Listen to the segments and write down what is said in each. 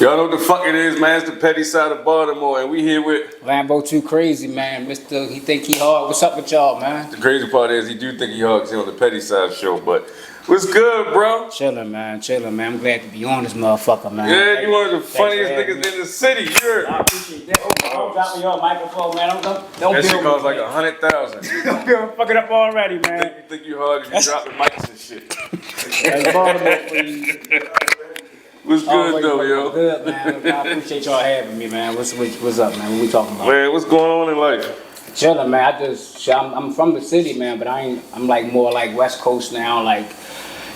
Y'all know what the fuck it is, man. It's the Pettyside of Baltimore, and we here with Lambo2Crazy, man. Mr. He think he hard. What's up with y'all, man? the crazy part is he do think he hard 'cause he on the Pettyside show, but what's good, bro? Chillin', man. Chillin', man. I'm glad to be on this motherfucker, man. Yeah, you one of the funniest niggas in the city. You heard? I appreciate that. Don't drop me your microphone, man. Don't That shit build costs me, like 100,000. Don't fuck it up already, man. You think you hard if you dropping mics and shit. That's Baltimore for you. What's good though, yo? Good, man. I appreciate y'all having me, man. What's up, man? What we talking about? Man, what's going on in life? Chillin', man. I'm from the city, man, but I'm like more like West Coast now, like,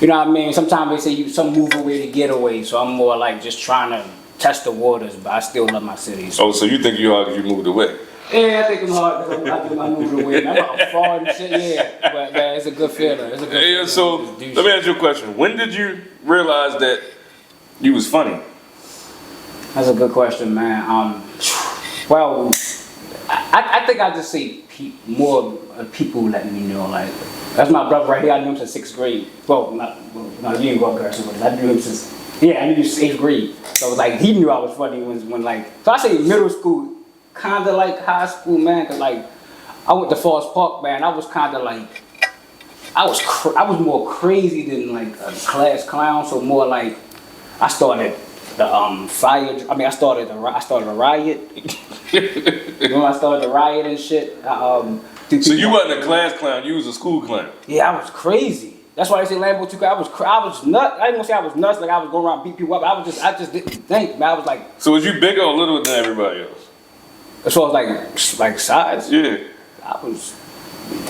you know what I mean? Sometimes they say some move away to get away, so I'm more like just trying to test the waters, but I still love my city. So. Oh, so you think you hard because you moved away? Yeah, I think I'm hard because I moved away. I'm out far and shit, yeah. But it's a good feeling. It's a good feeling. So let me ask you a question. When did you realize that you was funny? That's a good question, man. Well, I think I just say more people letting me know. Like, that's my brother right here. I knew him since 6th grade. Well, no, you didn't grow up there, but I knew him since, I knew him since 8th grade. So it was like, he knew I was funny when like, so I say middle school, kind of like high school, man, because like, I went to Forest Park, man. I was kind of like, I was more crazy than like a class clown, so more like, I started the fire. I mean, I started a riot. You know, I started the riot and shit. So you wasn't a class clown. You was a school clown. Yeah, I was crazy. That's why they say Lambo2Crazy. I was nuts. I didn't want to say I was nuts, like I was going around beat people up. I just didn't think, man. I was like. So was you bigger or littler than everybody else? As far as like size. Yeah. I was.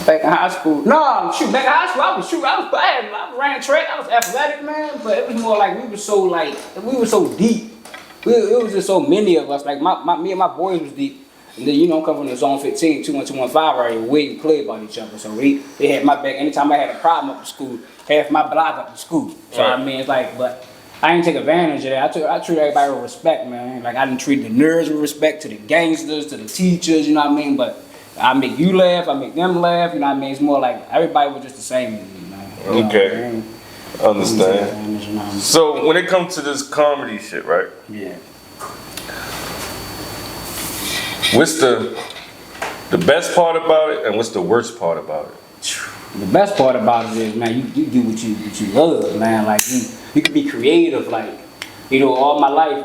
Back in high school, back in high school, I was bad. I ran track, I was athletic, man, but it was more like we were so deep. It was just so many of us, like me and my boys was deep. And then, I'm coming from the zone 15, 2-1-2-1-5 right here, we play about each other. So they had my back. Anytime I had a problem up to school, half my block up to school. So right. I mean, it's like, but I didn't take advantage of that. I treat everybody with respect, man. Like I didn't treat the nerds with respect, to the gangsters, to the teachers, you know what I mean? But I make you laugh, I make them laugh, you know what I mean? It's more like everybody was just the same, man. Okay. Understand. So when it comes to this comedy shit, right? Yeah. What's the best part about it and what's the worst part about it? The best part about it is, man, you do what you love, man. Like you can be creative, like, all my life,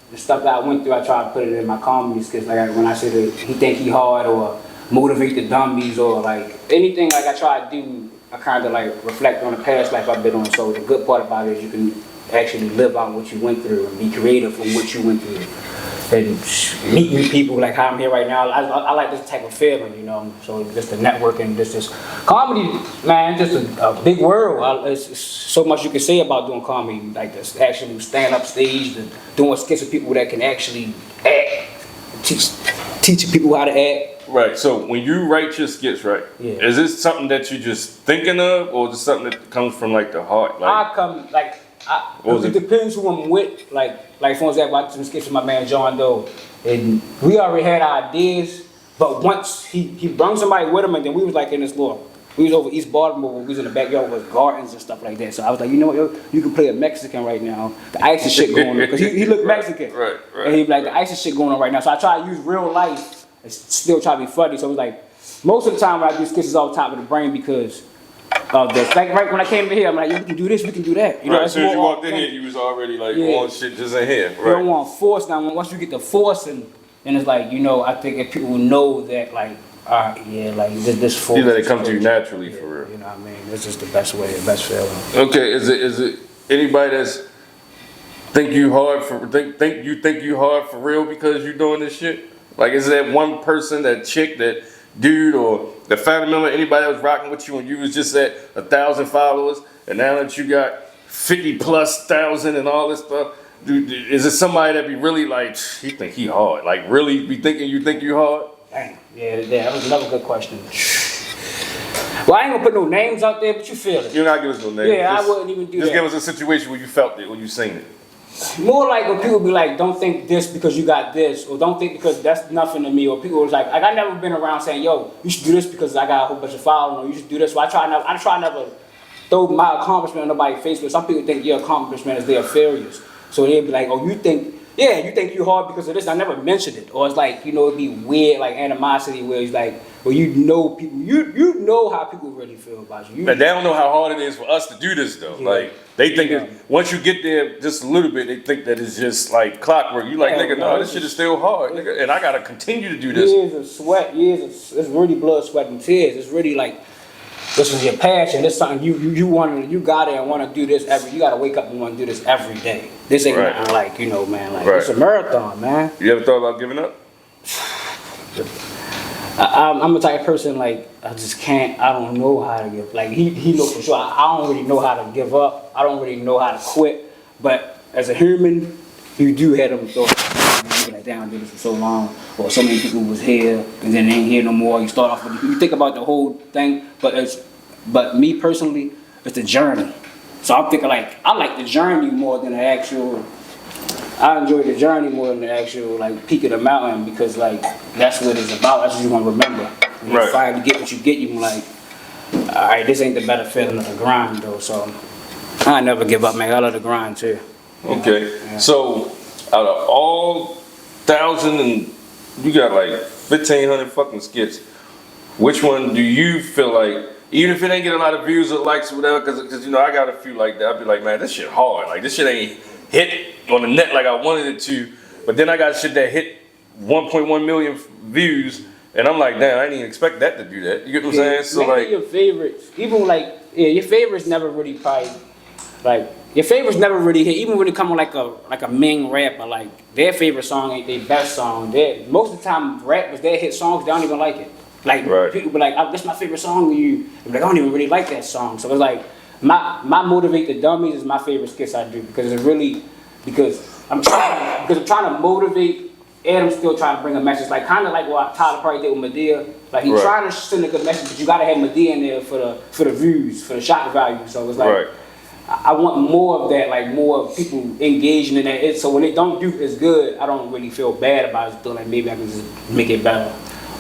the stuff that I went through, I try to put it in my comedy skits. Like when I say that he think he hard or motivate the dummies or like anything, like I try to do, I kind of like reflect on the past life I've been on. So the good part about it is you can actually live out what you went through and be creative from what you went through. And meet new people like how I'm here right now. I like this type of feeling, So just the networking, just comedy, man, just a big world. It's so much you can say about doing comedy, like this actually stand up stage, doing skits with people that can actually act, teaching people how to act. Right. So when you write your skits, right? Yeah. Is this something that you're just thinking of, or is it something that comes from like the heart? It depends who I'm with. Like for example, I did some skits with my man John Doe, and we already had ideas. But once he brought somebody with him, and then we was like in this little. We was over East Baltimore. We was in the backyard with gardens and stuff like that. So I was like, you can play a Mexican right now. The ISIS shit going on because he looked Mexican. Right. And he was like, the ISIS shit going on right now. So I try to use real life. Still try to be funny, so it was like most of the time when I do skits is off the top of the brain because of the like right when I came in here, I'm like, we can do this, we can do that. Right. As soon as you walked in here, you was already like on shit just in here. Right. You don't want force now. Once you get the force and it's like I think if people know that like this force. You let it come to you naturally for real. You know what I mean? It's just the best way, the best feeling. Okay, is it anybody that's think you hard for real because you're doing this shit? Like, is that one person, that chick, that dude, or the family member, anybody that was rocking with you when you was just at 1,000 followers, and now that you got 50,000+ and all this stuff, is it somebody that be really like, he think he hard? Like, really be thinking you think you hard? Dang, yeah, that was another good question. Well, I ain't gonna put no names out there, but you feel it. You're not giving us no names. Yeah, I wouldn't even do that. Just give us a situation where you felt it, when you seen it. More like when people be like, don't think this because you got this, or don't think because that's nothing to me, or people was like I never been around saying, yo, you should do this because I got a whole bunch of following, or you should do this. So I try never throw my accomplishment on nobody's face, but some people think your accomplishment is their failures. So they'd be like, oh, you think yeah, you think you hard because of this. I never mentioned it, or it's like it'd be weird, like animosity, where it's like, well, people, you know how people really feel about you. But they don't know how hard it is for us to do this though. Yeah. Like they think Yeah. once you get there just a little bit, they think that it's just like clockwork. You like, Yeah, nigga, no, no, this shit is still hard, nigga, and I gotta continue to do this. Years of sweat, it's really blood, sweat, and tears. It's really like this is your passion. This is something you got it and want to do this you got to wake up and want to do this every day. This ain't Right. nothing like man, like Right. it's a marathon, man. You ever thought about giving up? I'm the type of person like I just can't. I don't know how to give. Like he knows for sure. I don't really know how to give up. I don't really know how to quit. But as a human, you do have them thoughts. You be like, damn, I did this for so long, or so many people was here and then they ain't here no more. You start off with you think about the whole thing, but me personally, it's the journey. So I'm thinking like I like the journey more than the actual. I enjoy the journey more than the actual like peak of the mountain because like that's what it's about. That's what you want to remember. When you finally get what you get, you like, all right, this ain't the better feeling of the grind though. So I never give up, man. I love the grind too. Okay, Yeah. so out of all 1,000 and you got like 1,500 fucking skits, which one do you feel like, even if it ain't get a lot of views or likes or whatever, because I got a few like that, I'd be like, man, this shit hard. Like this shit ain't hit on the net like I wanted it to, but then I got shit that hit 1.1 million views, and I'm like, damn, I didn't even expect that to do that. You get what I'm saying? So maybe like your favorites, even like your favorites never really probably like your favorites never really hit. Even when it come on like a Ming rapper, like their favorite song ain't their best song. Most of the time rappers their hit songs they don't even like it. Like people be like, "This my favorite song." You be like, "I don't even really like that song." So it's like my motivate the dummies is my favorite skits I do because it's really because I'm trying to motivate and I'm still trying to bring a message. Like kind of like what Tyler Perry did with Medea. Like he's trying to send a good message, but you gotta have Medea in there for the views, for the shock value. So it's like I want more of that, like more of people engaging in that. So when they don't do as good, I don't really feel bad about it. Feel like maybe I can just make it better.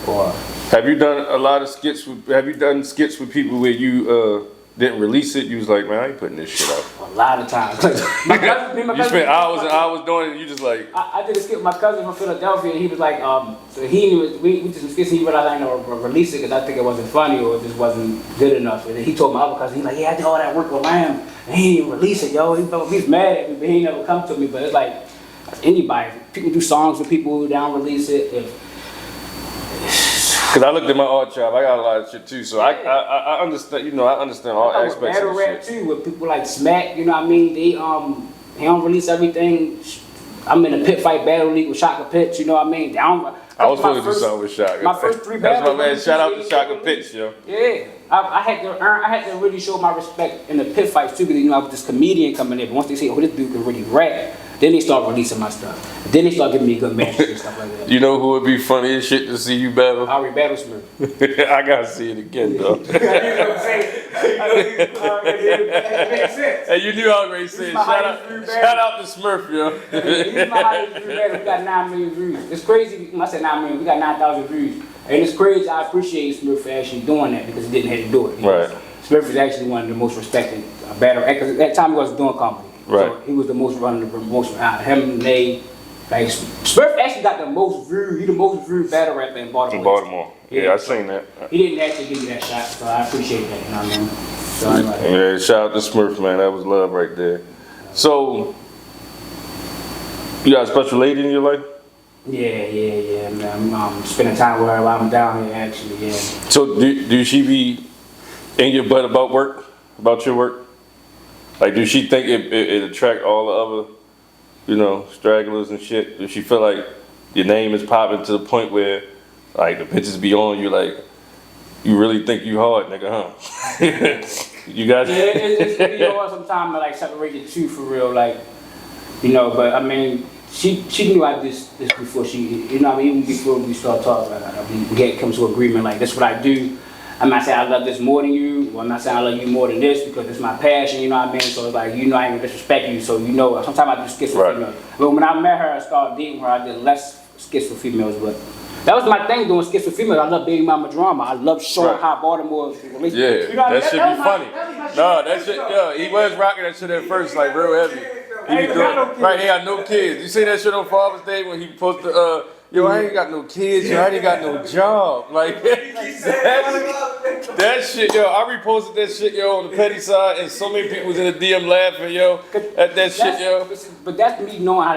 Or have you done a lot of skits? Have you done skits with people where you didn't release it? You was like, man, I ain't putting this shit out. a lot of times. My cousin, You spent hours and hours doing it, and you just like. I did a skit with my cousin from Philadelphia, and he was like, so we did some skits, and he realized I didn't release it because I think it wasn't funny or it just wasn't good enough. And then he told my other cousin, he's like, yeah, I did all that work with Lamb, and he didn't even release it, yo. He's mad at me, but he never come to me. But it's like anybody, people do songs with people who don't release it. Cause I looked at my art job, I got a lot of shit too, so I understand. I understand all aspects battle of the rap shit. too, with people like Smack, you know what I mean? They don't release everything. I'm in a pit fight battle league with Shaka Pitts, you know what I mean? I was supposed to do something with Shaka. My first 3 That's battles. my man. Shout out to Shaka Pitts, yo. Yeah, I had to really show my respect in the pit fights too, because I was this comedian coming in. But once they see, oh, this dude can really rap, then they start releasing my stuff. Then they start giving me good matches and stuff like that. You know who would be funny as shit to see you battle? Ari Battle Smith. I gotta see it again, though. You know what I'm saying? It makes sense. Hey, you knew I already said. Shout out to Smurf, yo. He's my highest view battle. We got 9 million views. It's crazy. When I said 9 million, we got 9,000 views. And it's crazy. I appreciate Smurf for actually doing that because he didn't have to do it. Right. Smurf is actually one of the most respected battle actors. At that time, he wasn't doing comedy. Right. So he was the most running, the most out of him, Nate. Like, Smurf actually got the most viewed. He the most viewed battle rapper in Baltimore. In Baltimore. Yeah, I seen that. He didn't actually give me that shot, so I appreciate that. You know what I mean? So I'm like, Yeah, shout out to Smurf, man. That was love right there. So, you got a special lady in your life? yeah, man. I'm spending time with her while I'm down here, actually, yeah. So, do she be in your butt about work? About your work? Like, do she think it attract all the other, stragglers and shit? Does she feel like your name is popping to the point where, like, the bitches be on you, like, you really think you hard, nigga, huh? You got Yeah, it's hard sometimes to, like, separate the two for real, like, but, I mean, she knew I did this before even before we start talking, like, we had come to agreement, like, this is what I do. I'm not saying I love this more than you, or I'm not saying I love you more than this because it's my passion, you know what I mean? So it's like, I ain't gonna disrespect you, so sometimes I do skits with females. But when I met her and started dating her, I did less skits with females, but that was my thing doing skits with females. I love baby mama drama. I love showing how Baltimore is relationship. Yeah, that should be funny. No, that shit, he was rocking that shit at first, like real heavy. ain't got no kids. Right, he got no kids. You see that shit on Father's Day when he posted, yo, I ain't got no kids, yo, I ain't got no job. Like, that shit, yo, I reposted that shit, yo, on the Pettyside, and so many people was in the DM laughing, yo, at that shit, yo. But that's me knowing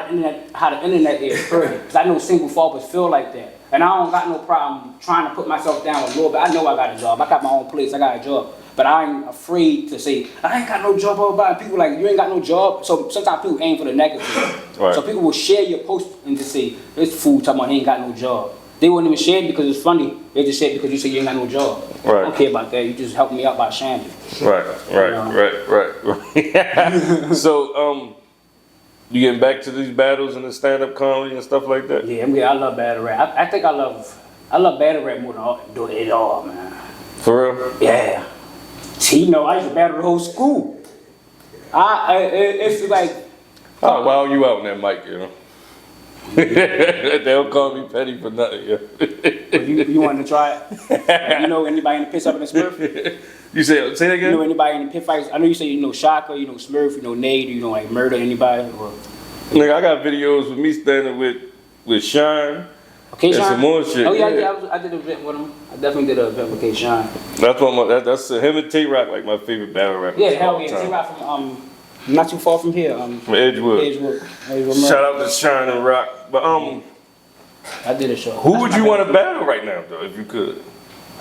how the internet is, period. Because I know single fathers feel like that. And I don't got no problem trying to put myself down a little bit. I know I got a job. I got my own place. I got a job. But I ain't afraid to say, I ain't got no job. About people like, you ain't got no job. So sometimes people aim for the negative. Right. So people will share your post and just say, this fool talking about he ain't got no job. They wouldn't even share it because it's funny. They just share it because you say you ain't got no job. Right. I don't care about that. You just help me out by sharing it. Right. So, you getting back to these battles and the stand-up comedy and stuff like that? Yeah, I love battle rap. I think I love battle rap more than doing it all, man. For real? Yeah. See, I used to battle the whole school. It's like. Oh, wow, you out in that mic, you know? They don't call me petty for nothing, yeah. You want to try it? You know anybody in the piss up in the Smurf? You say that again? You know anybody in the pit fights? I know you say you know Shaka, you know Smurf, you know Nate, you know like Murder, anybody? Or... Nigga, I got videos with me standing with Shine. Okay, and Shine. some more shit. Oh yeah. I did an event with him. I definitely did an event with K. Shine. That's him and T-Rock, like my favorite battle rappers. Yeah, hell yeah. T-Rock from not too far from here. From Edgewood. Shout out to Shine and Rock. But I did a show. Who would you want to battle right now, though, if you could?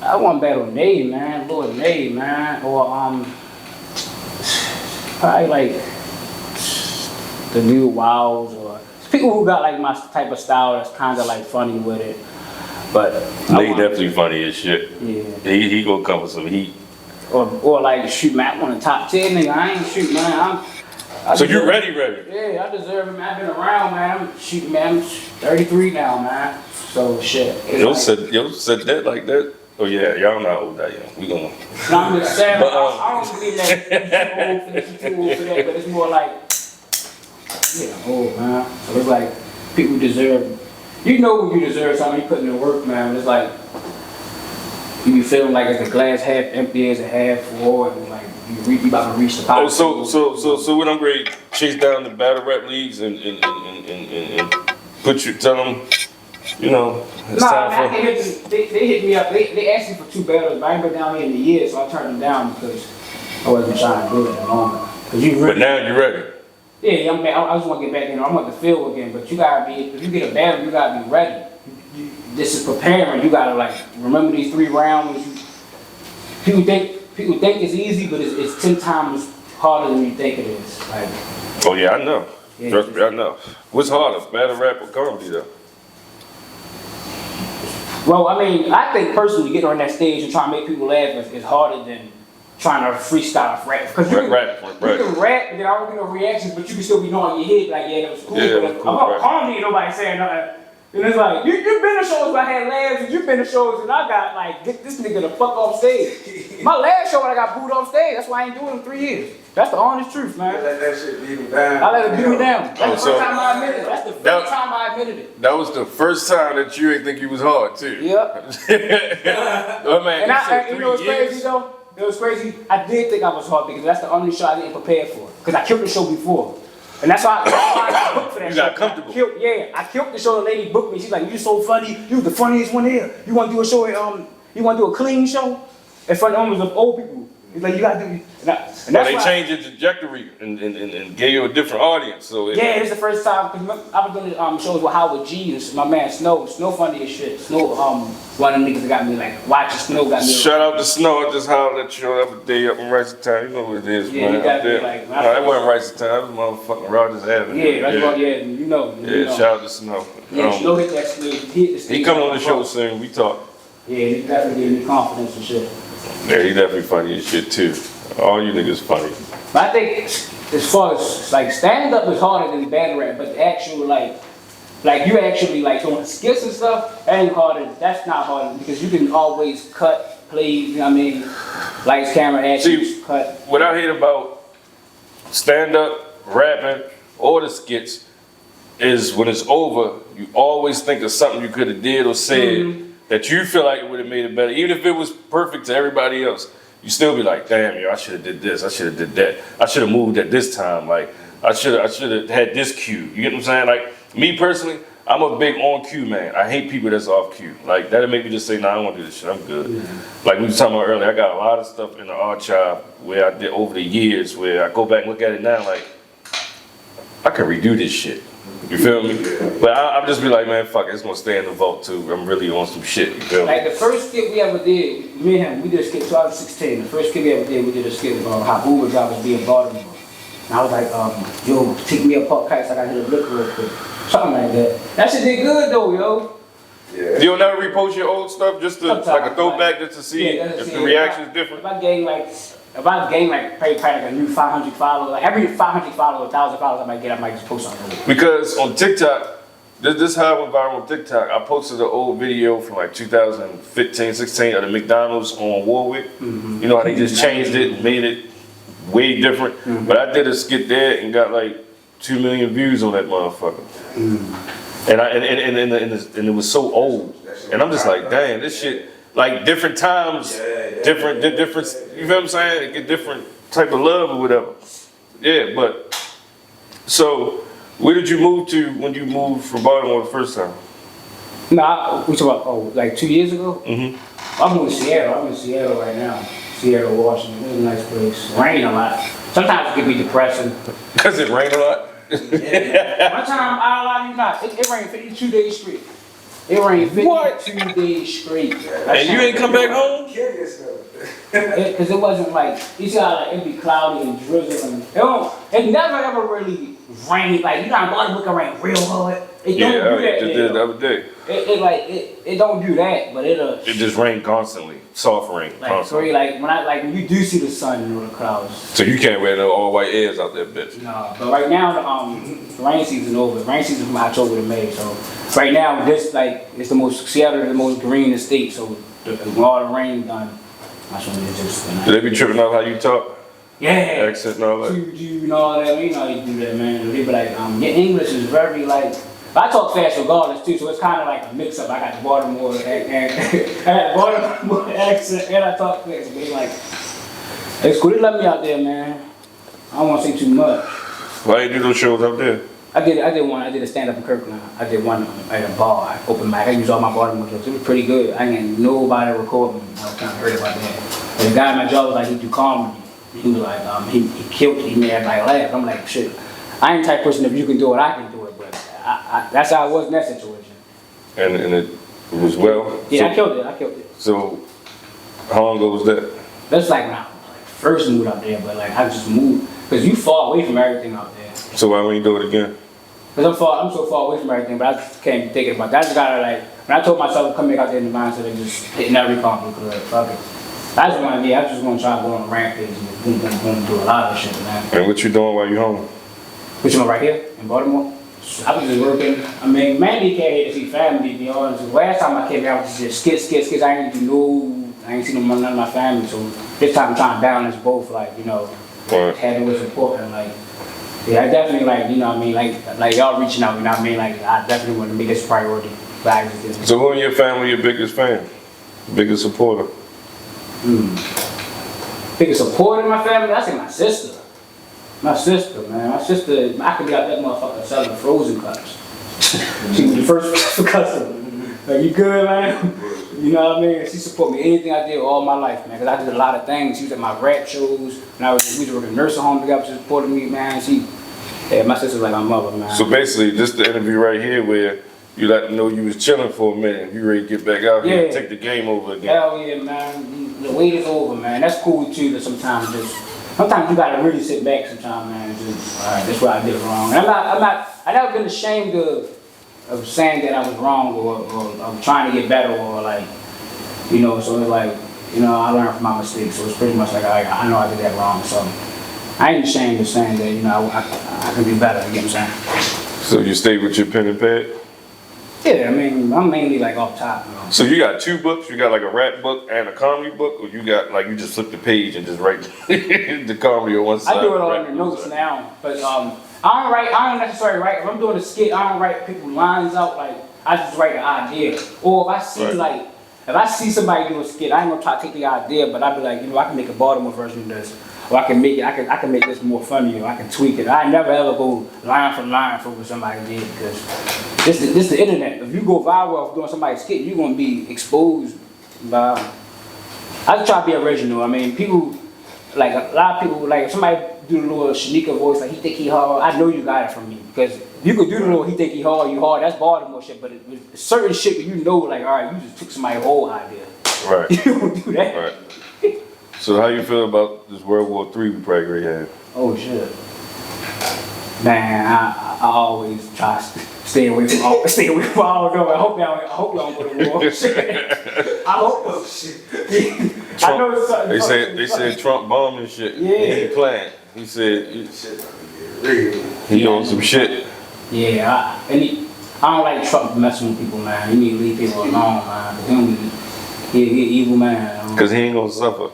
I want to battle Nate, man. Lord Nate, man. Or probably like the new Wows or people who got like my type of style that's kind of like funny with it. But Nate definitely funny as shit. Yeah. He gonna come with some heat. Or like shoot, man. I want a top 10 nigga. I ain't shoot, man. So you ready? Yeah, I deserve it, man. I've been around, man. I'm shooting, man. I'm 33 now, man. So shit. Yo said that like that. Oh yeah, y'all not old that young. We gonna. No, I'm just saying. But, I don't believe that you too old for that. But it's more like, old, man. So it's like people deserve. You know when you deserve something, you put in the work, man. It's like you be feeling like it's a glass half empty as a half full, and like you about to reach the top. Oh, so when I'm ready to chase down the battle rap leagues and tell them, it's time for. They hit me up. They asked me for 2 battles, but I ain't been down here in a year, so I turned them down because I wasn't trying to do it at the moment. But now you're ready. Yeah, I just want to get back in. I want the field again, but you gotta be. If you get a battle, you gotta be ready. This is preparing. You gotta like remember these 3 rounds. People think it's easy, but it's 10 times harder than you think it is. Like. Oh yeah, I know. Yeah, trust me, I know. What's harder, battle rap or comedy though? Well, I mean, I think personally getting on that stage and trying to make people laugh is harder than trying to freestyle rap. Because you can rap, and then I don't get no reactions, but you can still be knowing in your head, like, yeah, that was cool. Yeah, but about comedy, nobody saying nothing. And it's like, you've been to shows where I had laughs, and you've been to shows and I got, like, get this nigga the fuck off stage. My last show when I got booed off stage, that's why I ain't doing it in 3 years. That's the honest truth, man. You let that shit beat me down. I let it beat me down. That's the so first time I admitted it. That's the first time I admitted it. That was the first time that you didn't think you was hard, too. Yep. Oh, man, And you know what's crazy, though? It was crazy. I did think I was hard because that's the only show I didn't prepare for. Because I killed the show before. And that's why I got booked for that show. You got comfortable. I killed the show. The lady booked me. She's like, "You so funny. You the funniest one here. You want to do a show? You want to do a clean show in front of of old people? He's like, you got to do." And that's they why changed your trajectory and gave you a different audience. So it's the first time because I was doing shows with Howard G and my man Snow funny as shit. Snow one of them niggas that got me like watching Snow got me. Shout out to Snow. I just hollered at you the other day up in Rice Town. You know what it is, yeah, man. You got me like, no, that wasn't Rice Town. That was motherfucking Rogers Avenue. Yeah, that's what. Yeah, you know. Shout out to Snow. Yeah, Snow hit that stage. He come on the show soon. We talk. Yeah, he definitely gave me confidence and shit. Yeah, he definitely funny as shit too. All you niggas funny. But I think as far as like stand up is harder than battle rap, but the actual like you actually like doing skits and stuff, that ain't harder. That's not harder because you can always cut, play, you know what I mean? Lights, camera, action, cut. What I hate about stand up, rapping, or the skits is when it's over, you always think of something you could have did or said that you feel like it would have made it better. Even if it was perfect to everybody else, you still be like, damn, yo, I should have did this, I should have did that, I should have moved at this time. Like I should have had this cue. You get what I'm saying? Like me personally, I'm a big on cue man. I hate people that's off cue. Like that'll make me just say, nah, I don't want to do this shit. I'm good. Like we were talking about earlier, I got a lot of stuff in the archive where I did over the years where I go back and look at it now, like I can redo this shit. You feel me? But I'll just be like, man, fuck it, it's gonna stay in the vault too. I'm really on some shit. You feel me? Like the first skit we ever did, me and him, we did a skit 2016. The first skit we ever did, we did a skit about how Uber drivers be in Baltimore. And I was like, yo, take me up Park Kites, I gotta hit a lick real quick. Something like that. That shit did good though, yo. Yeah. You don't never repost your old stuff just to like a throwback just to see if the reaction is different? If I gain like probably like a new 500 followers, like every 500 followers, 1,000 followers I might just post something. Because on TikTok, this is how I went viral on TikTok. I posted an old video from like 2015, 16 of the McDonald's on Warwick. You know how they just changed it and made it way different. But I did a skit there and got like 2 million views on that motherfucker. And it was so old. And I'm just like, damn, this shit, like different times, different, you feel what I'm saying? It get different type of love or whatever. Yeah, but, so, where did you move to when you moved from Baltimore the first time? Nah, we talk about, like 2 years ago? I'm in Seattle. I'm in Seattle right now. Seattle, Washington. It's a nice place. Rain a lot. Sometimes it can be depressing. Because it rained a lot? One time, I lie to you not, it rained 52 days straight. It rained 52 days straight. And you ain't come back home? Because it wasn't like, you see how like, it'd be cloudy and drizzling. It never ever really rained. Like, you know how Baltimore can rain real hard? It don't do that. It did the other day. It don't do that, but it just rain constantly. Soft rain. Like, constantly. so when you do see the sun in the clouds. So you can't wear no all white airs out there, bitch. No, but right now the rain season over. The rain season from October to May. So right now this it's the most Seattle, the most green state. So when all the rain done, that's when it just. Do they be tripping off how you talk? Yeah. Accent and all that. You and all that. You know how you do that, man. They be like, your English is very like. But I talk fast regardless too, so it's kind of like a mix up. I got the Baltimore and I got Baltimore accent and I talk fast. But it's like, it's cool. They let me out there, man. I don't want to say too much. Why you do those shows out there? I did a stand up in Kirkland. I did one at a bar, open mic. I used all my Baltimore jokes. It was pretty good. I ain't nobody record me. I was kind of hurt about that. But the guy at my job was like, he do comedy. He was like, he killed it. He made everybody laugh. I'm like, shit. I ain't the type of person if you can do it, I can do it. But that's how I was in that situation. And it was well? Yeah, I killed it. So, how long ago was that? That's like when I first moved up there, but like I just moved. Because you far away from everything out there. So why wouldn't you do it again? Because I'm so far away from everything, but I just can't think about that. I just gotta like, when I told myself to come back out there in the mindset of just hitting every comedy club, fuck it. I just want to try to go on a rampage and boom, boom, boom, do a lot of shit, man. And what you doing while you home? Which one right here in Baltimore? I was just working. I mean, mainly came here to see family, to be honest. Last time I came here, I was just skits. I ain't seen none of my family. So this time I'm trying to balance both, like, you know, having what's important. Like, yeah, I definitely, like, you know what I mean, like y'all reaching out, you know what I mean? Like, I definitely want to make this a priority. So who in your family your biggest fan? Biggest supporter? Biggest supporter in my family? I say my sister. My sister, man. My sister, I could be out that motherfucker selling frozen cups. She was the first customer. Like, you good, man? You know what I mean? She supported me anything I did all my life, man. Because I did a lot of things. She was at my rap shows. And we was working in a nursing home together. She supported me, man. My sister's like my mother, man. So basically, this the interview right here where you let them know you was chilling for a minute. You ready to get back out here and take the game over again. Hell yeah, man. The wait is over, man. That's cool too. That sometimes you gotta really sit back sometimes, man. And just, all right, that's what I did wrong. And I never been ashamed of saying that I was wrong or of trying to get better or like, you know. So it's like, you know, I learned from my mistakes. So it's pretty much like I know I did that wrong. So I ain't ashamed of saying that, you know, I can do better. You get what I'm saying? So you stay with your pen and pad? Yeah, I mean, I'm mainly like off top. You know? So you got two books? You got like a rap book and a comedy book? Or you got like, you just flip the page and just write the comedy on one side? I do it all in the notes now. But I don't necessarily write. If I'm doing a skit, I don't write people's lines out. Like, I just write an idea. Or if I see somebody do a skit, I ain't gonna try to take the idea, but I'd be like, you know, I can make a Baltimore version of this. or I can make it. I can make this more funny, or I can tweak it. I never ever go line for line for what somebody did because this the internet. If you go viral off doing somebody's skit, you're gonna be exposed. By, I just try to be original. I mean, people like a lot of people like if somebody do the little Shanika voice like he think he hard. I know you got it from me because you could do the little he think he hard, you hard. That's Baltimore shit. But it's certain shit that you know, like all right, you just took somebody's whole idea. Right. You don't do that. Right. So how you feel about this World War III we probably have? Oh shit. Man, I always try to stay away from all. I hope y'all don't go to war. I hope no shit. Trump, I know it's something. they said Trump bombed and shit. Yeah. He ain't playing. He said he on some shit. Yeah, I don't like Trump messing with people, man. You need to leave people alone, man. He evil man. Cause he ain't gonna suffer.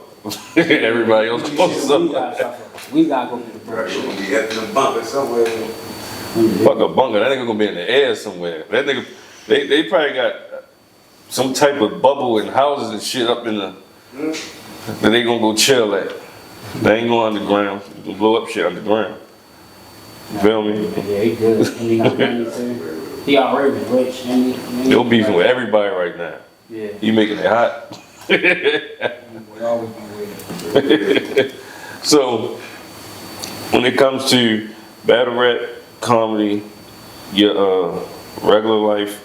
Everybody else gonna suffer. We gotta go through the Right, bullshit. you're gonna be at the bunker somewhere. Fuck a bunker. That nigga gonna be in the air somewhere. That nigga, they probably got some type of bubble and houses and shit up in the that they gonna go chill at. They ain't going underground. They gonna blow up shit underground. You feel me? Yeah, he good. And he got money too. He already rich. You're beefing with everybody right now. Yeah. You making it hot. We always been waiting. So, when it comes to battle rap, comedy, your regular life,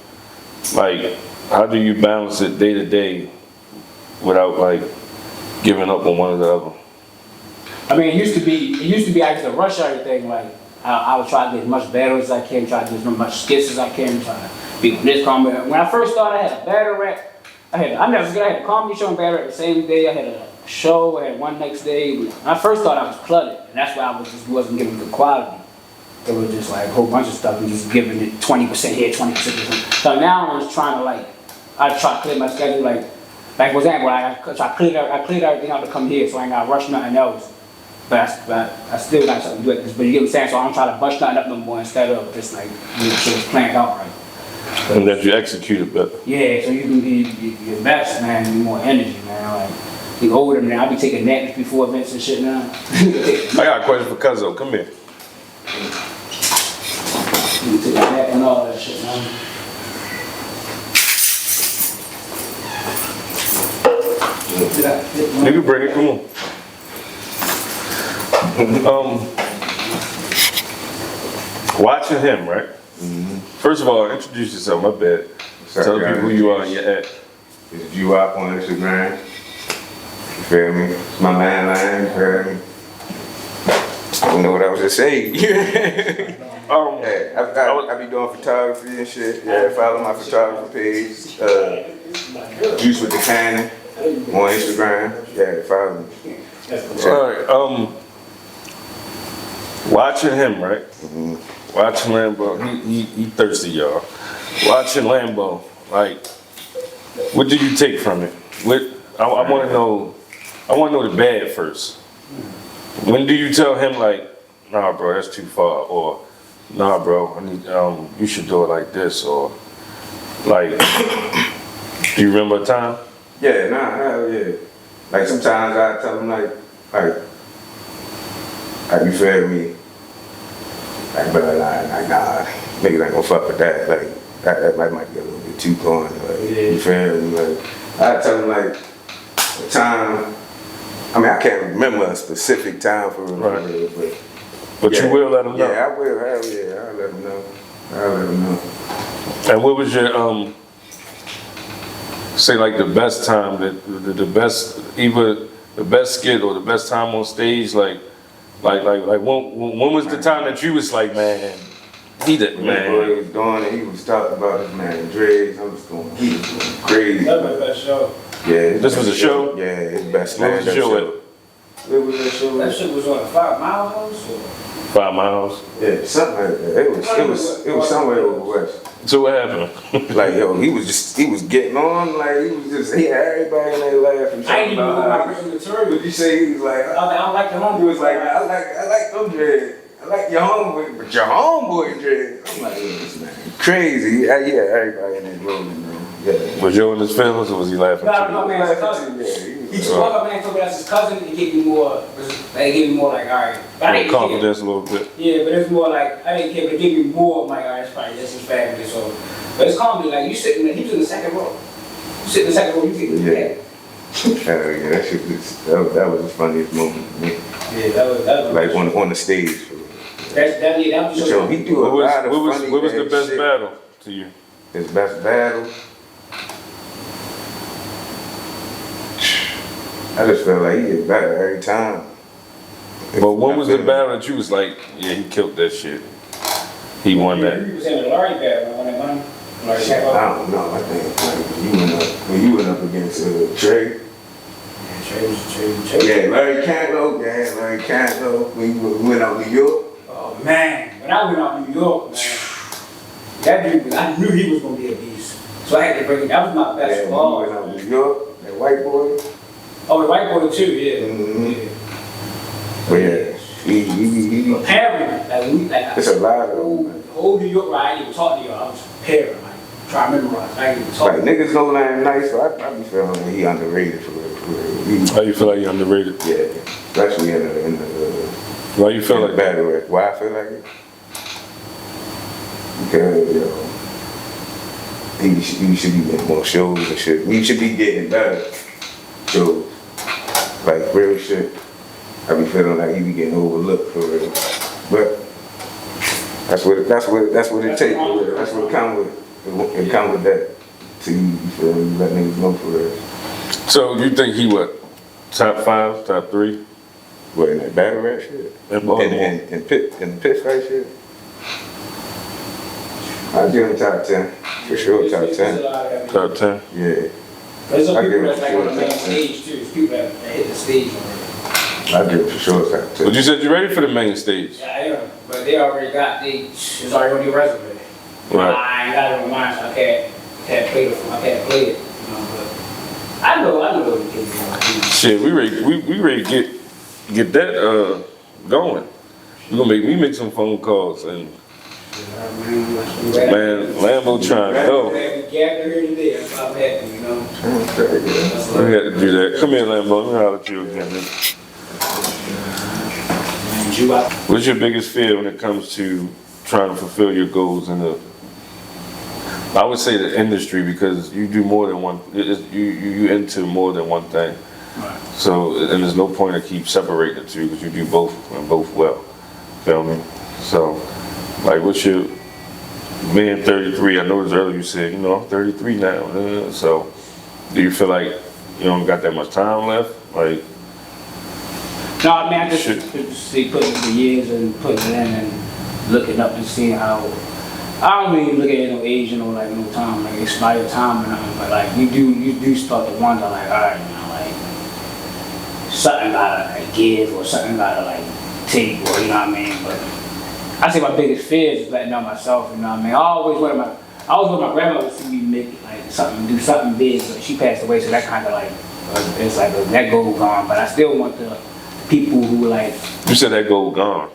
like, how do you balance it day to day without like giving up on one or the other? I mean, it used to be I used to rush everything. Like, I would try to get as much battles as I can, try to do as much skits as I can, try to be on this comedy. When I first started, I had a battle rap. I had a comedy show and battle rap the same day. I had a show, I had one next day. When I first started, I was cluttered, and that's why wasn't giving good quality. It was just like a whole bunch of stuff and just giving it 20% here, 20% there. So now I'm just trying to I try to clear my schedule. Like for example, I cleared everything out to come here, so I ain't got to rush nothing else. But I still got something to do it. But you get what I'm saying? So I don't try to bunch nothing up no more instead of just like make sure it's planned out right. And that you execute it better. Yeah, so you can be your best, man, and more energy, man. Like, you older than I be taking naps before events and shit now. I got a question for Cuzzo. Come here. You can take a nap and all that shit, man. You can bring it. Come on. Watching him, right? First of all, introduce yourself. My bad. Tell people who you are and your at. It's you up on Instagram. You feel me? It's my man line, you feel me? I don't know what I was just saying. Yeah, I be doing photography and shit. Yeah, follow my photography page. Juice with the Cannon on Instagram. Yeah, follow me. All right. Watching him, right? Watching Lambo. He thirsty, y'all. Watching Lambo. Like, what do you take from it? I want to know. I want to know the bad first. When do you tell him like, nah, bro, that's too far, or nah, bro, I need you should do it like this, or like, do you remember a time? Yeah, hell yeah. Like sometimes I tell them like you feel me? Like, but like nah, niggas ain't gonna fuck with that. Like that might be a little bit too corny. Like, you feel me? Like I tell them like a time. I mean, I can't remember a specific time for real, right. But yeah, you will let them know. Yeah, I will. Hell yeah, I'll let them know. And what was your say like the best time the best either the best skit or the best time on stage like when was the time that you was like, man, he did, man. He was doing it. He was talking about his man Dre's. He was going crazy. That was my best show. Yeah, this was a show. Yeah, his best What was the show at? Where was that show? That shit was on 5 miles or? 5 miles. Yeah, something like that. It was somewhere over west. So what happened? Like yo, he was getting on. Like he had everybody in there laughing. I ain't even know my original material. But you say he was like, I don't like the homeboy. he was like, I like them dreads. I like your homeboy, but your homeboy dreads. I'm like, this man crazy. Yeah, everybody in there rolling, man. Yeah. Was you in his feelings or was he laughing No, too? no, man, Yeah, he was He spoke up and told me that's his cousin. It gave me more. It gave me more like, all right. But I didn't confidence a little bit. Yeah, but it's more like I didn't care. But it gave me more. I'm like, all right, it's probably this is family. So, but it's comedy. Like you sitting, he was in the second row. You sit in the second row. You get yeah. Yeah, that shit was, that was the funniest moment for me. Yeah, that was like on the stage. that was So he do a lot of funny what was the best shit. battle to you? His best battle? I just felt like he get better every time. But what was the battle that you was like, yeah, he killed that shit? He won that. He was having a Larry battle. I don't know. I think like, when you went up against Trey. Trey. Yeah, Larry Cantlow. We went out New York. Oh man, when I went out New York, man, that dude, I knew he was gonna be a beast. So I had to bring it. That was my best ball. We went out New York. That white boy. Oh, the white boy too, yeah. Mm-hmm. But yeah, he Preparing, it's a lot of them. the whole New York ride, I didn't even talk to y'all. I was preparing, like trying to memorize. I didn't even talk. Like niggas know Land nice, so I be feeling like he underrated for real. How you feel like you underrated? Yeah, especially in the Why you feel like battle rap. Why I feel like it? Because he should be getting more shows and shit. He should be getting better shows, like real shit. I be feeling like he be getting overlooked for real, but that's what it takes. That's what it come with. It come with that. So you feel me? Let niggas know for real. So you think he what? Top 5, top 3? What, in that battle rap shit? In pit fight shit? I'd give him top 10. For sure, top 10. Top 10? Yeah. There's some people that's like on the main stage too. There's people that hit the stage already. I'd give it for sure top 10. But you said you're ready for the main stage. Yeah, I am. But they already got, it's already on your resume. Right. I ain't got it on mine, so I can't play it. You know, but I know what the kids do. Shit, we ready to get that going. You gonna make me make some phone calls and man, Lambo trying to go. We gathered here today, that's why I'm happy, you know. We had to do that. Come here, Lambo. Let me holler at you again. What's your biggest fear when it comes to trying to fulfill your goals in the? I would say the industry, because you do more than one. You into more than one thing. Right. So, and there's no point to keep separating the two because you do both and both well. Feel me? So, like, what's your being 33? I noticed earlier you said, I'm 33 now. So, do you feel like you don't got that much time left? Like, no, I mean, I just see putting the years and putting it in and looking up and seeing how. I don't really look at no age and no time, like expired time or nothing, but like you do start to wonder, like, all right, like something gotta give or something gotta take, or you know what I mean. But I say my biggest fear is letting know myself, you know what I mean. I always want my grandmother to see me make do something big, but she passed away, so that kind of it's like that goal gone. But I still want the people who you said that goal gone.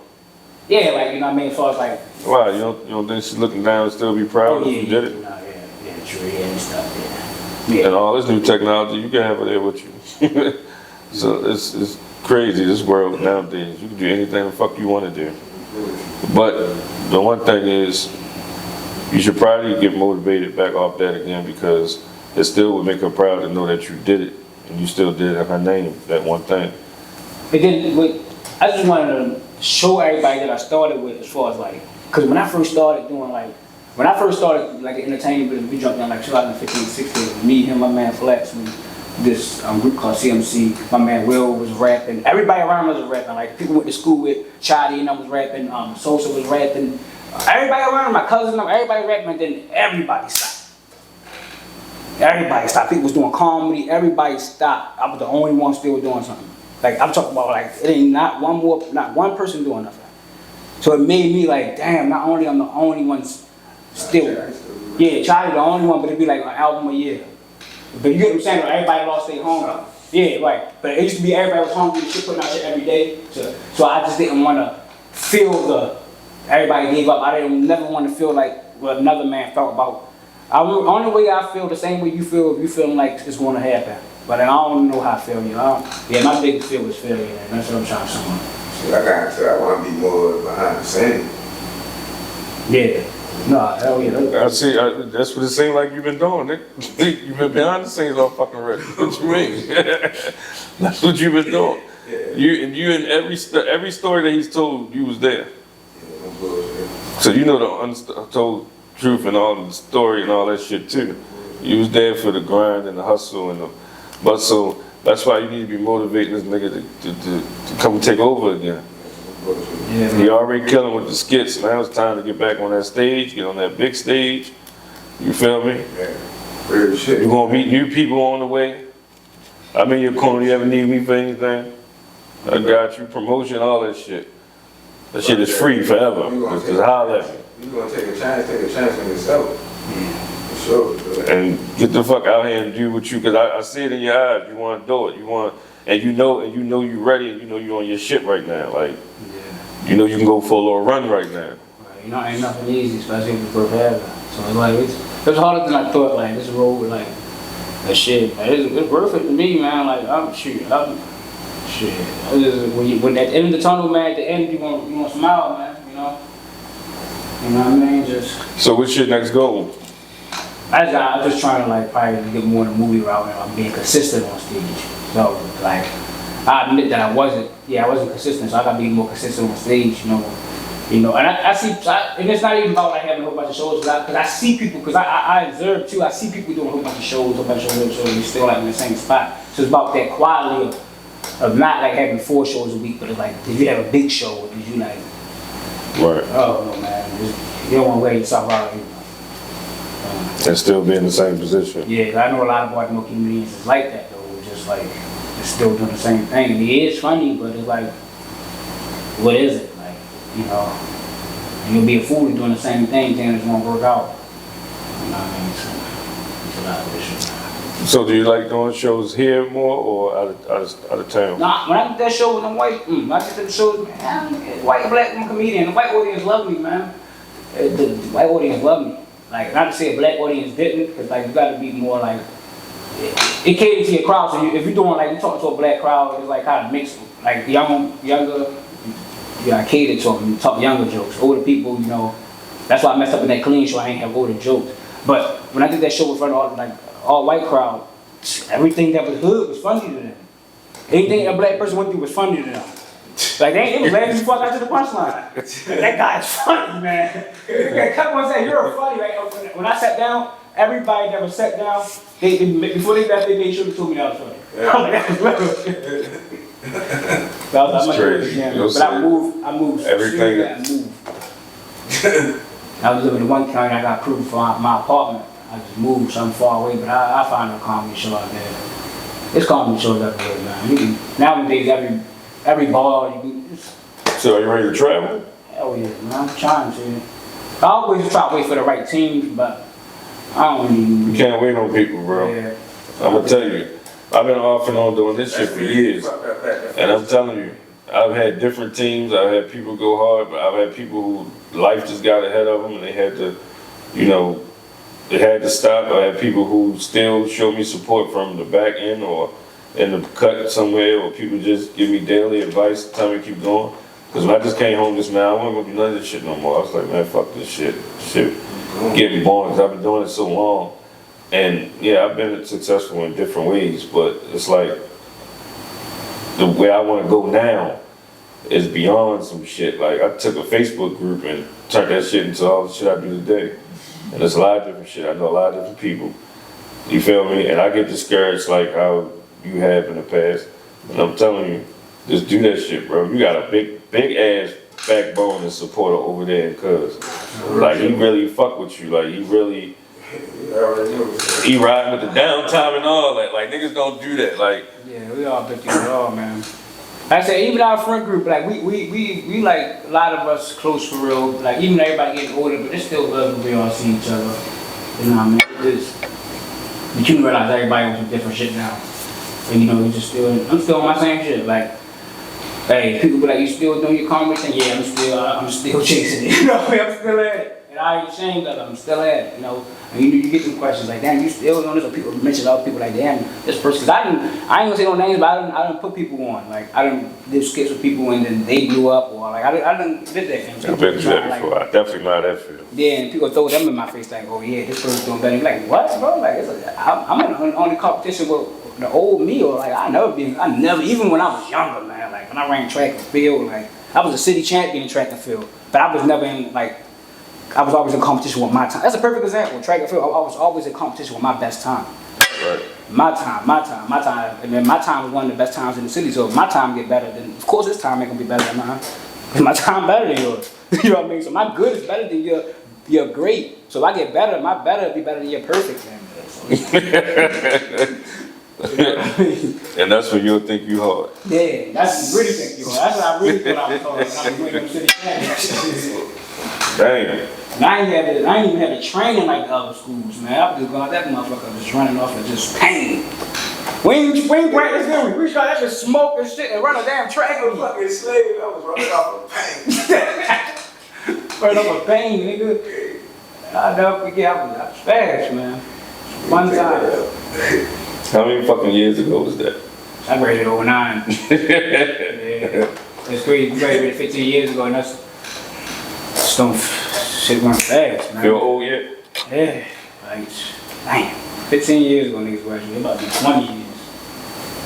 Yeah, you know what I mean, as far as wow, you don't think she's looking down and still be proud if you did it? Yeah, true, and stuff, yeah. And all this new technology, you can have it there with you. So it's crazy, this world nowadays. You can do anything the fuck you want to do. But the one thing is, you should probably get motivated back off that again, because it still would make her proud to know that you did it, and you still did it in her name, that one thing. But then, I just wanted to show everybody that I started with, as far as because when I first started doing the entertainment business, we jumped in 2015, 16, me, him, my man Flex, this group called CMC, my man Will was rapping, everybody around us was rapping, people went to school with, Chadi and I was rapping, Sosa was rapping, everybody around, my cousin, everybody rapping, and then everybody stopped. Everybody stopped, people was doing comedy, everybody stopped, I was the only one still doing something. I'm talking about it ain't not one person doing nothing. So it made me damn, not only I'm the only one still. Yeah, Charlie the only one, but it'd be an album a year. But you get what I'm saying? Everybody lost their home. Yeah, right. But it used to be everybody was hungry and shit, putting out shit every day. So I just didn't want to feel everybody gave up. I didn't never want to feel like what another man felt about. Only way I feel the same way you feel, if you feeling like it's going to happen. But I don't know how failure. Yeah, my biggest fear was failure, and that's what I'm trying to say. Like I said, I want to be more behind the scene. Yeah. No, hell yeah. I see. That's what it seems like you've been doing, Nick. You've been behind the scenes all fucking ready. What you mean? That's what you've been doing. Yeah. You in every story that he's told, you was there. Yeah, no bullshit. So you know the untold truth and all the story and all that shit too. You was there for the grind and the hustle and the bustle. That's why you need to be motivating this nigga to come take over again. Yeah, He already killing with the skits. Now it's time to get back on that stage, get on that big stage. You feel me? Yeah. Real shit. You're gonna meet new people on the way. I'm in your corner. You ever need me for anything? I got you. Promotion, all that shit. That shit is free forever. Just holler at me. You gonna take a chance on yourself. For sure. Bro. And get the fuck out here and do what you, cause I see it in your eyes. You want to do it. You want, and you know you ready, and you know you on your shit right now. Like, you know you can go for a little run right now. Right. You know, ain't nothing easy, especially if you work hard. So it's like it's harder than I thought. Like this road, like that shit. Like, it's worth it to me, man. Like I'm shit. When at the end of the tunnel, man, at the end you want to smile, man. You know what I mean? Just. So what's your next goal? I'm just trying to like probably get more in the movie route, and I'm being consistent on stage. So like, I admit that I wasn't consistent, so I gotta be more consistent on stage, you know. And I see, and it's not even about like having a whole bunch of shows, because I see people, because I observe too, I see people doing a whole bunch of shows, and still like in the same spot. So it's about that quality of not like having 4 shows a week, but it's like, if you have a big show, if you like, Right. oh no man, you don't want to wear yourself out. And still be in the same position. Yeah, I know a lot of Baltimore comedians is like that though, just like, they're still doing the same thing. And it is funny, but it's like, what is it? Like, you know, you'll be a fool doing the same thing, then it's gonna work out. You know what I mean? So, it's a lot of issues. So do you like doing shows here more or out of town? Nah, when I did that show with them when I did them shows, man, white and black comedian, the white audience loved me, man. The white audience loved me. Like, not to say a black audience didn't, because like you gotta be more like, it caters to your crowd. So if you're doing like, you talking to a black crowd, it's like kind of mixed, like younger, you gotta cater to them, talk younger jokes. Older people, you know, that's why I messed up in that clean show, I ain't have older jokes. But when I did that show in front of all white crowd, everything that was hood was funny to them. Anything a black person went through was funny to them. Like, they was laughing before I got to the punchline. That guy's funny, man. A couple of said, you're funny, right? When I sat down, everybody that was sat down, before they left, they made sure they told me that was funny. Yeah. I'm like, that was real. That's crazy. But I moved. Everything. I moved. I was living in one county, I got approved for my apartment. I just moved something far away, but I find a comedy show out there. It's comedy shows everywhere, man. Nowadays, every bar you can. So are you ready to travel? Hell yeah, man. I'm trying to. I always try to wait for the right team, but I don't even. You can't wait on people, bro. Yeah. I'm gonna tell you, I've been off and on doing this shit for years, and I'm telling you, I've had different teams. I've had people go hard, but I've had people who life just got ahead of them, and they had to, you know, they had to stop. I had people who still show me support from the back end or in the cut somewhere, or people just give me daily advice, tell me to keep going. Because when I just came home just now, I wasn't gonna do none of this shit no more. I was like, man, fuck this shit. Shit getting boring, because I've been doing it so long. And yeah, I've been successful in different ways, but it's like, the way I wanna go now is beyond some shit. Like, I took a Facebook group and turned that shit into all the shit I do today. And there's a lot of different shit. I know a lot of different people. You feel me? And I get discouraged like how you have in the past. And I'm telling you, just do that shit, bro. You got a big ass backbone and supporter over there in Cuz. Like, he really fuck with you. Like, he really, he riding with the downtime and all that. Like, niggas don't do that. Like, yeah, we all been through it all, man. Like I said, even our friend group, like we like a lot of us close for real. Like, even everybody getting older, but it's still love when we all see each other. You know what I mean? But you realize everybody wants some different shit now. And you know, I'm still on my same shit. Like, hey, people be like, you still doing your comedy thing? Yeah, I'm still chasing it. You know what I mean? I'm still at it. And I ain't ashamed of them, I'm still at it, you know. And you get some questions like, damn, you still on this, or people mention other people like, damn, this person, cause I ain't gonna say no names, but I done put people on. Like, I done did skits with people and then they blew up, or like, I done did that. I've been through that before. I definitely know how that feels. Yeah, and people throw them in my face like, oh yeah, this person's doing better. You like, what, bro? Like, I'm in only competition with the old me, or like, I never, even when I was younger, man, like, when I ran track and field, like, I was a city champion in track and field, but I was never in, like, I was always in competition with my time. That's a perfect example. Track and field, I was always in competition with my best time. Right. My time. And then my time was one of the best times in the city, so if my time get better, then of course this time ain't gonna be better than mine. Because my time better than yours. You know what I mean? So my good is better than your great. So if I get better, my better be better than your perfect. And that's when you'll think you hard. Yeah, that's really think you hard. That's what I really thought I was talking about. I was winning them city championships. Damn. And I ain't even had a training like the other schools, man. I was just going out that motherfucker just running off of just pain. We ain't practice, did we? We tried that just smoke and shit and run a damn track with Fucking slave, I was running off of pain. Running off of pain, nigga. I'll never forget, I was fast, man. One time. How many fucking years ago was that? I graduated in 09. Yeah. It's crazy. We graduated 15 years ago and that's shit went fast, man. Feel old yet? Yeah. Like, damn. 15 years ago, niggas graduated. About to be 20 years.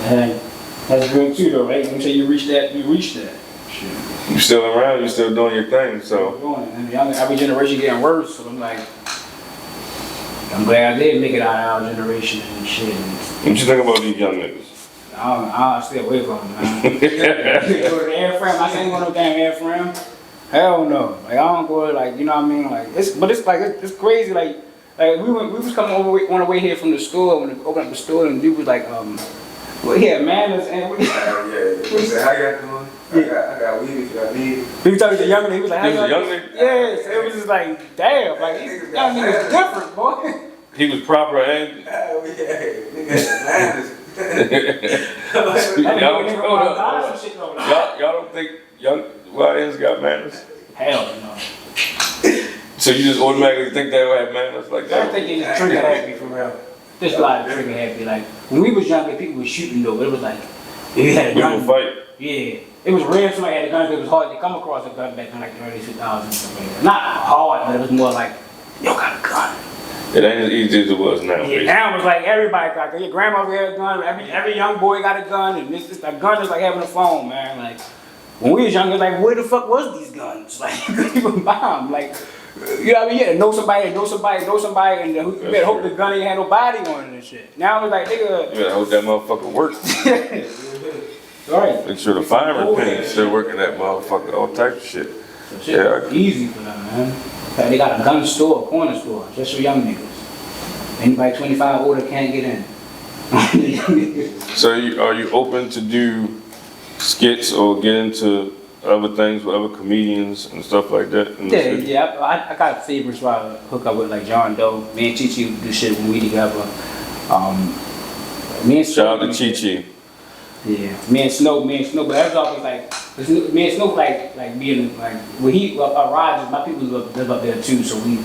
And that's good too, though, right? Until you reach that, Shit. You still around, you still doing your thing, so. And every generation getting worse, so I'm like, I'm glad I did make it out of our generation and shit. What you think about these young niggas? I'll stay away from them, man. Go to the airframe, I can't go no damn airframe. Hell no. Like, I don't go, like, you know what I mean? Like, it's crazy, like we was coming on the way here from the store, when we opened up the store, and dude was like, well, he had manners, and we Yeah. He said, how y'all doing? I got weed if y'all need. He was talking to the young nigga, he was like, how He was a y'all young nigga? Yeah, so it was just like, damn, like, young nigga's different, boy. He was proper and. Y'all don't think young YNs got manners? Hell no. So you just automatically think they would have manners like I that? think they just trigger happy for real. Just a lot of trigger happy. Like, when we was younger, people was shooting though, but it was like, if you had a We gun. would fight. Yeah. It was rare somebody had a gun, it was hard to come across a gun back in like the early 2000s. Not hard, but it was more like, yo, got a gun. It ain't as easy as it was now. Yeah, now it was like everybody got a gun. Your grandma had a gun, every young boy got a gun, and a gun is like having a phone, man. Like, when we was younger, like, where the fuck was these guns? Like, you couldn't even buy them. Like, you know what I mean? You had to know somebody, and you better hope the gun ain't had no body on it and shit. Now it's like, nigga. You better hope that motherfucker works. Right. Make sure the firing pin is still working that motherfucker, all types of shit. So shit easy for them, man. They got a gun store, a corner store, just for young niggas. Anybody 25 older can't get in. So are you open to do skits or get into other things with other comedians and stuff like that? Yeah, I got favorites where I hook up with like John Doe. Me and Chi Chi do shit when we together. Shout out to Chi Chi. Yeah, me and Snow, but that's always like, me and Snow like being like, Rogers, my people live up there too, so when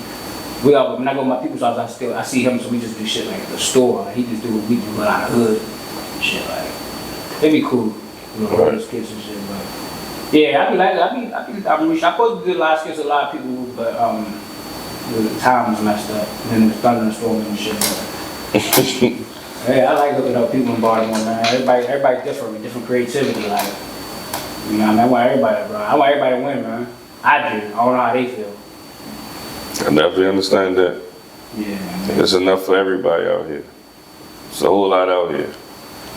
I go to my people's house, I see him, so we just do shit like at the store. Like, he just do what we do, but out of hood and shit. Like, it'd be cool, you know, all those skits and shit. But yeah, I supposed to do a lot of skits with a lot of people, but the time was messed up, and then it was thunderstorm and shit. Hey, I like looking up people in Baltimore, man. Everybody different, with different creativity. Like, you know what I mean? I want everybody, bro. I want everybody to win, man. I do. I don't know how they feel. I definitely understand that. Yeah, man. There's enough for everybody out here. It's a whole lot out here.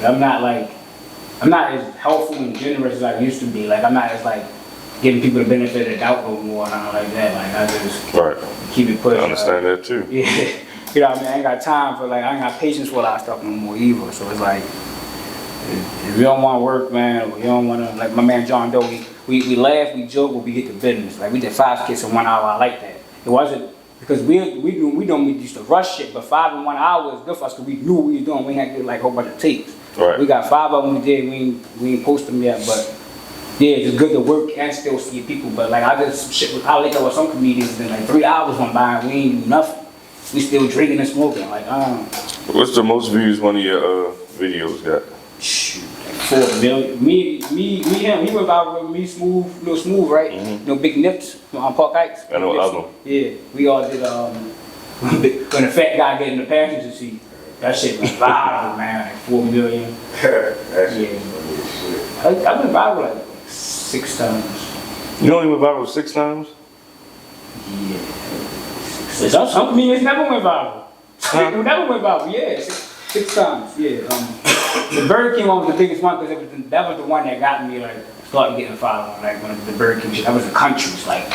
I'm not as helpful and generous as I used to be. Like, I'm not as like giving people the benefit of the doubt no more and all like that. Like, I just keep it pushing. I understand that too. Yeah. You know what I mean? I ain't got time for, like, I ain't got patience for a lot of stuff no more either. So it's like, if you don't want to work, man, or you don't want to, like my man John Doe, we laugh, we joke, but we get to business. Like, we did 5 skits in 1 hour. I like that. It wasn't, because we used to rush shit, but 5 in 1 hour is good for us because we knew what we was doing. We ain't had to do like a whole bunch of takes. Right. We got 5 of them we did, we ain't post them yet, but Yeah, it's good to work and still see people, but like I did some shit. I linked up with some comedians, and like 3 hours went by and we ain't do nothing. We still drinking and smoking. Like, What's the most views one of your videos got? shoot, like 4 million. Me, him. He went viral with me, Smooth, Lil Smooth, right? You know, Big Nips on Park Heights. I know of them. Yeah, we all did. When the fat guy get in the passenger seat, that shit was viral, man. Like 4 million. That's Yeah. I've been viral like 6 times. You only went viral 6 times? Yeah. Some comedians never went viral. Huh? Never went viral, yeah. 6 times, yeah. The Burger King one was the biggest one because that was the one that got me like started getting followed. Like when the Burger King shit, that was the countries. Like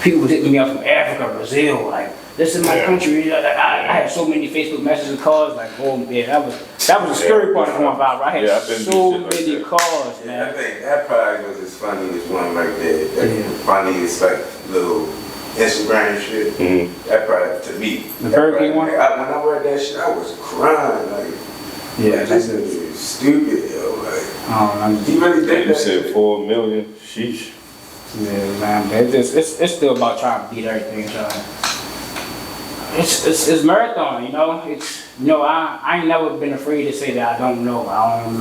people was hitting me up from Africa, Brazil, like this is my country. I had so many Facebook messages, calls, like oh yeah, that was the scary part of going viral. I had so many calls, man. I think that probably was as funny as one right there. That funniest like little Instagram shit. Mm-hmm. That probably to me. The Burger King one. When I read that shit, I was crying like. Yeah, this is stupid, yo. Like, you really think You that said shit? 4 million? Sheesh. Yeah, man, but it's still about trying to beat everything. So. It's marathon, you know. I ain't never been afraid to say that I don't know. I don't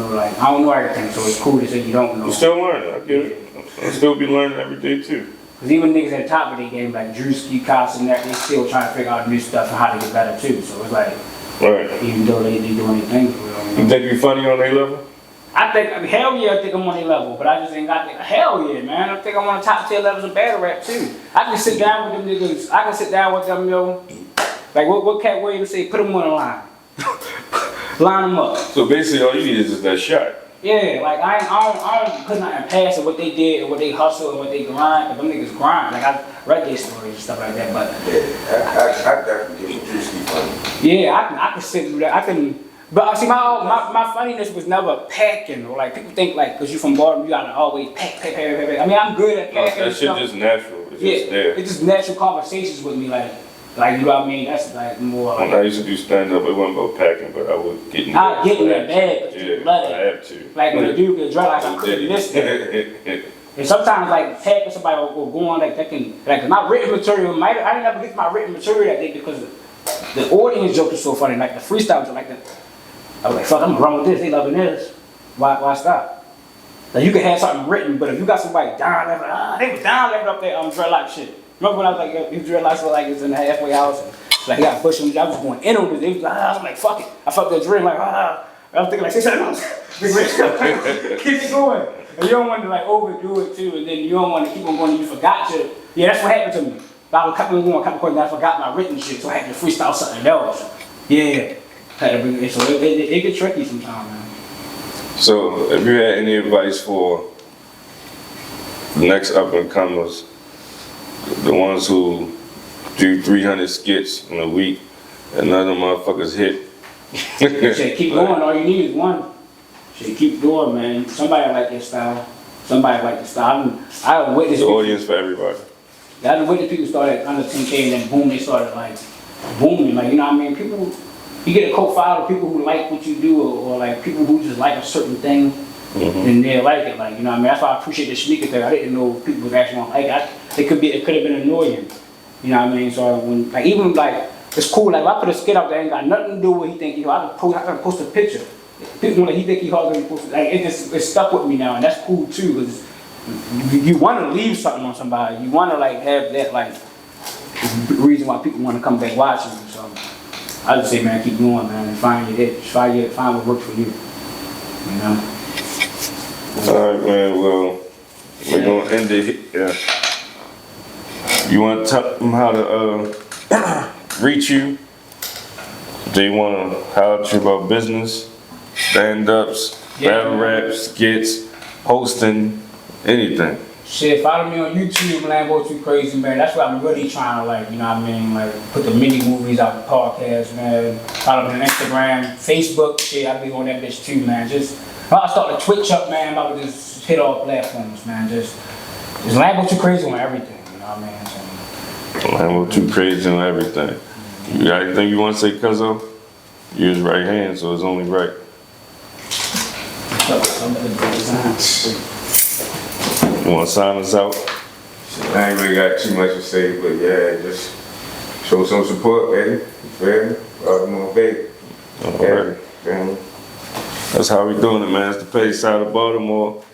know everything. So it's cool to say you don't know. You still learning? I get it. I still be learning every day too. Cause even niggas at the top of their game like Drewski, Cox, and that, they still trying to figure out new stuff and how to get better too. So it's like, Right. even though they do anything, You think you funny on their level? hell yeah, I think I'm on their level, but I just ain't got the, hell yeah, man. I think I'm on the top 10 levels of battle rap too. I can sit down with them niggas, I can sit down with them, yo. Like what Cat Williams say, put them on the line. Line them up. So basically all you need is just that shot. Yeah, like I don't put nothing past of what they did and what they hustle and what they grind. But them niggas grind. Like I read their stories and stuff like that. But Yeah, I definitely give Drewski funny. yeah, I can sit through that. I can. But see, my funniness was never packing or like people think like because you from Baltimore you gotta always pack. I mean I'm good at packing. That shit just natural. It's yeah, just there. it's just natural conversations with me like you know what I mean. That's like more. When I used to do stand up, it wasn't about packing, but I would get in there. I get in that bag, but you love it. I have to. Like when the dude get drunk, like I couldn't listen. And sometimes like tagging somebody or going like that can like my written material I didn't ever get to my written material that day because the audience jokes are so funny. Like the freestyles are like that. I was like, fuck, I'm gonna run with this. They loving this. Why stop? Like you can have something written, but if you got somebody down level, they was down level up there dreadlock shit. Remember when I was like, these dreadlocks were like it's in the halfway house and like he got pushed him. I was going in on this. They was like, I was like, fuck it. I fucked that dream like, I was thinking like 6 seconds. Keep it going. And you don't want to like overdo it too, and then you don't want to keep on going and you forgot your, yeah, that's what happened to me. I was going a couple questions, I forgot my written shit, so I had to freestyle something else. Yeah. So it get tricky sometimes, man. So, if you had any advice for the next up and comers, the ones who do 300 skits in a week and none of them motherfuckers hit. Shit, keep going. All you need is one. Shit, keep going, man. Somebody like your style. Somebody like the style. I witnessed the audience for everybody. I witnessed people started under 10K and then boom, they started like booming. Like you know what I mean? People, you get a cult file of people who like what you do, or like people who just like a certain thing, and they like it. Like you know what I mean? That's why I appreciate the sneaker thing. I didn't know people was actually gonna like it. It could have been annoying. You know what I mean? So when like even like it's cool. Like if I put a skit out there, ain't got nothing to do with what he think. You know, I can post a picture. People when he think he hard to post. Like it's stuck with me now, and that's cool too. Cause you want to leave something on somebody. You want to like have that like reason why people want to come back watching you. So I just say, man, keep going, man, and find your itch. Find what works for you. You know. All right, man. Well, we're gonna end it. Yeah. You want to tell them how to reach you? They want to holler at you about business, stand-ups, battle raps, skits, hosting, anything. Shit, follow me on YouTube, Lambo2Crazy, man. That's what I'm really trying to like, you know what I mean? Like, put the mini movies out the podcast, man. Follow me on Instagram, Facebook, shit, I be on that bitch too, man. Just, I start to Twitch up, man. I would just hit all platforms, man. Just Lambo2Crazy on everything, you know what I mean? So, Lambo2Crazy on everything. You got anything you want to say, Cuzzo? You're his right hand, so it's only right. You want to sign us out? I ain't really got too much to say, but yeah, just show some support, baby. You feel me? Baltimore, baby. All right. Feel me? That's how we doing it, man. It's the Pettyside of Baltimore.